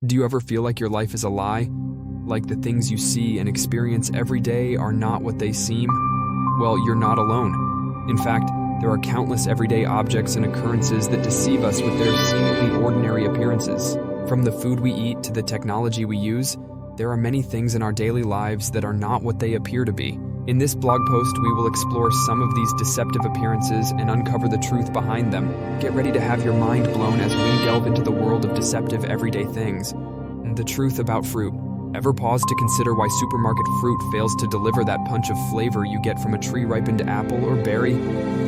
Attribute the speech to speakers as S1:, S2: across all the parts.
S1: Do you ever feel like your life is a lie? Like the things you see and experience every day are not what they seem? Well, you're not alone. In fact, there are countless everyday objects and occurrences that deceive us with their seemingly ordinary appearances. From the food we eat to the technology we use, there are many things in our daily lives that are not what they appear to be. In this blog post, we will explore some of these deceptive appearances and uncover the truth behind them. Get ready to have your mind blown as we delve into the world of deceptive everyday things. The truth about fruit. Ever pause to consider why supermarket fruit fails to deliver that punch of flavor you get from a tree-ripened apple or berry?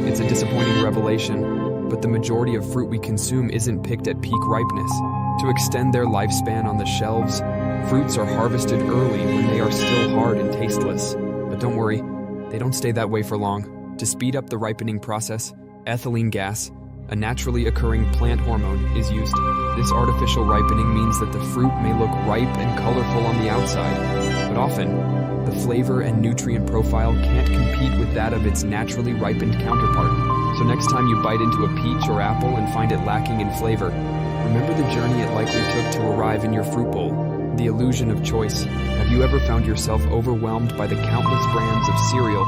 S1: It's a disappointing revelation, but the majority of fruit we consume isn't picked at peak ripeness. To extend their lifespan on the shelves, fruits are harvested early when they are still hard and tasteless. But don't worry, they don't stay that way for long. To speed up the ripening process, ethylene gas, a naturally occurring plant hormone, is used. This artificial ripening means that the fruit may look ripe and colorful on the outside, but often, the flavor and nutrient profile can't compete with that of its naturally ripened counterpart. So next time you bite into a peach or apple and find it lacking in flavor, remember the journey it likely took to arrive in your fruit bowl. The illusion of choice. Have you ever found yourself overwhelmed by the countless brands of cereal,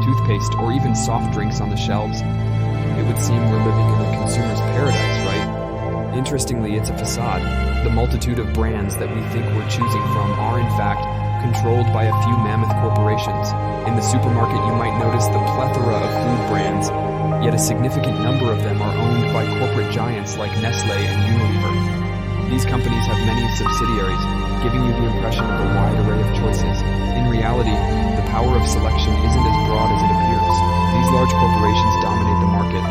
S1: toothpaste, or even soft drinks on the shelves? It would seem we're living in a consumer's paradise, right? Interestingly, it's a facade. The multitude of brands that we think we're choosing from are, in fact, controlled by a few mammoth corporations. In the supermarket, you might notice the plethora of food brands, yet a significant number of them are owned by corporate giants like Nestle and Unilever. These companies have many subsidiaries, giving you the impression of a wide array of choices. In reality, the power of selection isn't as broad as it appears. These large corporations dominate the market,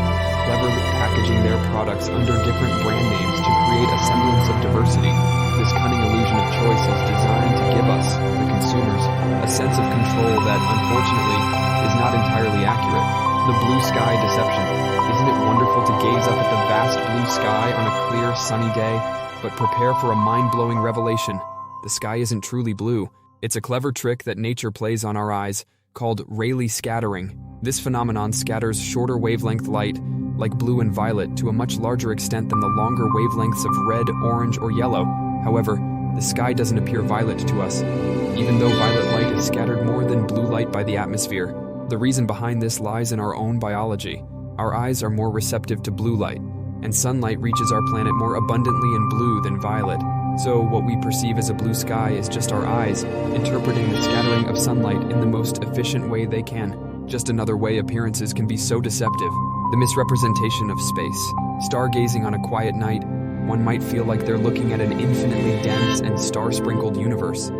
S1: cleverly packaging their products under different brand names to create a semblance of diversity. This cunning illusion of choice is designed to give us, the consumers, a sense of control that, unfortunately, is not entirely accurate. The blue sky deception. Isn't it wonderful to gaze up at the vast blue sky on a clear, sunny day? But prepare for a mind-blowing revelation. The sky isn't truly blue. It's a clever trick that nature plays on our eyes, called Rayleigh scattering. This phenomenon scatters shorter wavelength light, like blue and violet, to a much larger extent than the longer wavelengths of red, orange, or yellow. However, the sky doesn't appear violet to us, even though violet light is scattered more than blue light by the atmosphere. The reason behind this lies in our own biology. Our eyes are more receptive to blue light, and sunlight reaches our planet more abundantly in blue than violet. So what we perceive as a blue sky is just our eyes interpreting the scattering of sunlight in the most efficient way they can. Just another way appearances can be so deceptive. The misrepresentation of space. Stargazing on a quiet night, one might feel like they're looking at an infinitely dense and star-sprinkled universe.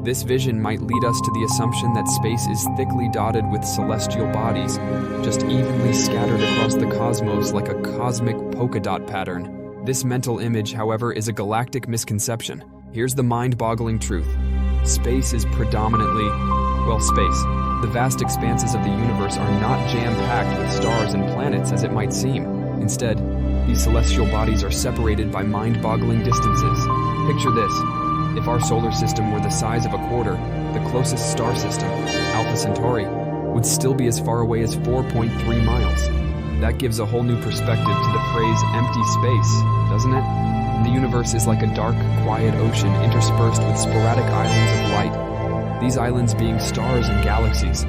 S1: This vision might lead us to the assumption that space is thickly dotted with celestial bodies, just evenly scattered across the cosmos like a cosmic polka dot pattern. This mental image, however, is a galactic misconception. Here's the mind-boggling truth. Space is predominantly, space. The vast expanses of the universe are not jam-packed with stars and planets as it might seem. Instead, these celestial bodies are separated by mind-boggling distances. Picture this. If our solar system were the size of a quarter, the closest star system, Alpha Centauri, would still be as far away as 4.3 miles. That gives a whole new perspective to the phrase empty space, doesn't it? The universe is like a dark, quiet ocean interspersed with sporadic islands of light. These islands being stars and galaxies.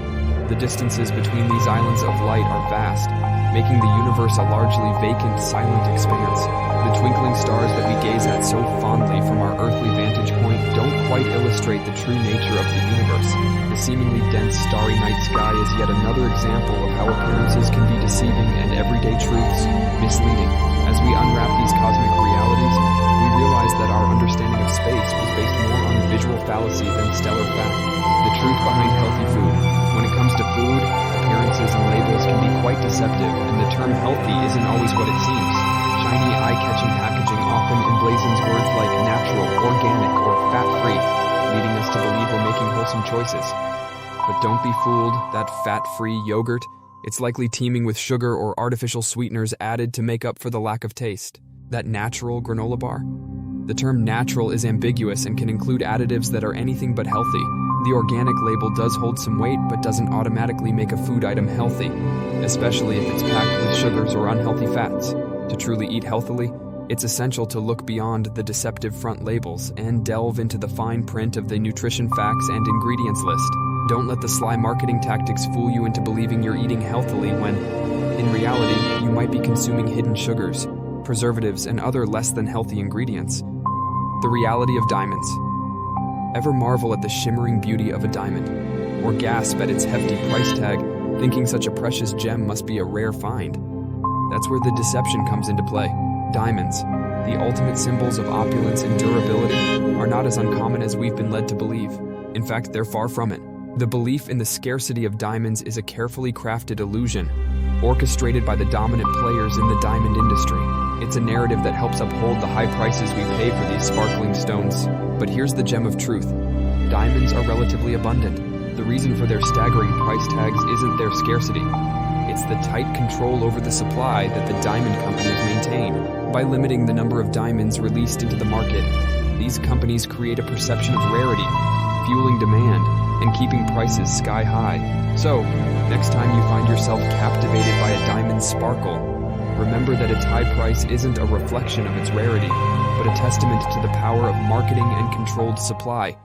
S1: The distances between these islands of light are vast, making the universe a largely vacant, silent expanse. The twinkling stars that we gaze at so fondly from our earthly vantage point don't quite illustrate the true nature of the universe. The seemingly dense, starry night sky is yet another example of how appearances can be deceiving and everyday truths misleading. As we unwrap these cosmic realities, we realize that our understanding of space was based more on visual fallacy than stellar fact. The truth behind healthy food. When it comes to food, appearances and labels can be quite deceptive, and the term healthy isn't always what it seems. Shiny, eye-catching packaging often emblazons words like natural, organic, or fat-free, leading us to believe we're making wholesome choices. But don't be fooled, that fat-free yogurt, it's likely teeming with sugar or artificial sweeteners added to make up for the lack of taste. That natural granola bar? The term natural is ambiguous and can include additives that are anything but healthy. The organic label does hold some weight, but doesn't automatically make a food item healthy, especially if it's packed with sugars or unhealthy fats. To truly eat healthily, It's essential to look beyond the deceptive front labels and delve into the fine print of the nutrition facts and ingredients list. Don't let the sly marketing tactics fool you into believing you're eating healthily when, in reality, you might be consuming hidden sugars, preservatives, and other less than healthy ingredients. The reality of diamonds. Ever marvel at the shimmering beauty of a diamond, or gasp at its hefty price tag, thinking such a precious gem must be a rare find? That's where the deception comes into play. Diamonds, the ultimate symbols of opulence and durability, are not as uncommon as we've been led to believe. In fact, they're far from it. The belief in the scarcity of diamonds is a carefully crafted illusion, orchestrated by the dominant players in the diamond industry. It's a narrative that helps uphold the high prices we pay for these sparkling stones. But here's the gem of truth. Diamonds are relatively abundant. The reason for their staggering price tags isn't their scarcity. It's the tight control over the supply that the diamond companies maintain. By limiting the number of diamonds released into the market, these companies create a perception of rarity, fueling demand and keeping prices sky high. So, next time you find yourself captivated by a diamond's sparkle, remember that its high price isn't a reflection of its rarity, but a testament to the power of marketing and controlled supply.